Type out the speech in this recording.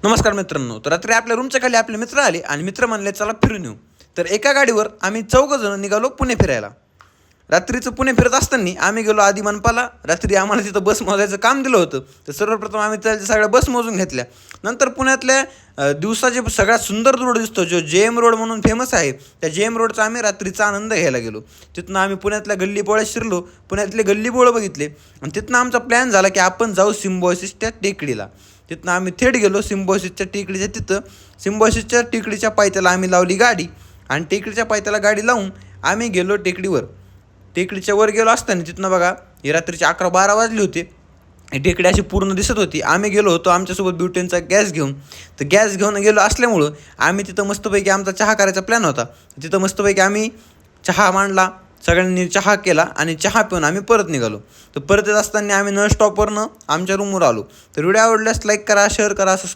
नमस्कार मित्रांनो. तर रात्री आपल्या रूमच्या खाली आपले मित्र आले आणि मित्र म्हणले चला फिरून येऊ. तर एका गाडीवर आम्ही 4 जण निघालो पुणे फिरायला. रात्रीचं पुणे फिरत असताना आम्ही गेलो आधी मनपाला. रात्री आम्हाला तिथं बस मोजायचं काम दिलं होतं. तर सर्वप्रथम आम्ही त्या सगळ्या बस मोजून घेतल्या. नंतर पुण्यातल्या दिवसाचे सगळ्यात सुंदर रोड दिसतो जो JM रोड म्हणून फेमस आहे, त्या JM रोडचा आम्ही रात्रीचा आनंद घ्यायला गेलो. तिथनं आम्ही पुण्यातल्या गल्लीबोळ्यात शिरलो, पुण्यातले गल्लीबोळं बघितले आणि तिथनं आमचा प्लॅन झाला की आपण जाऊ सिम्बॉयसिसच्या टेकडीला. तिथनं आम्ही थेट गेलो सिम्बॉयसिसच्या टेकडीच्या तिथं. सिम्बॉयसिसच्या टेकडीच्या पायथ्याला आम्ही लावली गाडी आणि टेकडीच्या पायथ्याला गाडी लावून आम्ही गेलो टेकडीवर. टेकडीच्या वर गेलो असताना तिथनं बघा ही रात्रीचे 11-12 वाजले होते. ही टेकडी अशी पूर्ण दिसत होती. आम्ही गेलो होतो आमच्यासोबत ब्युटेनचा गॅस घेऊन. तर गॅस घेऊन गेलो असल्यामुळं आम्ही तिथं मस्तपैकी आमचा चहा करायचा प्लॅन होता. तिथं मस्तपैकी आम्ही चहा मांडला, सगळ्यांनी चहा केला आणि चहा पिऊन आम्ही परत निघालो. तर परत येत असताना आम्ही नळ स्टॉपवरनं आमच्या रूमवर आलो. तर व्हिडिओ आवडल्यास लाईक करा, शेअर करा, सबस्क्राईब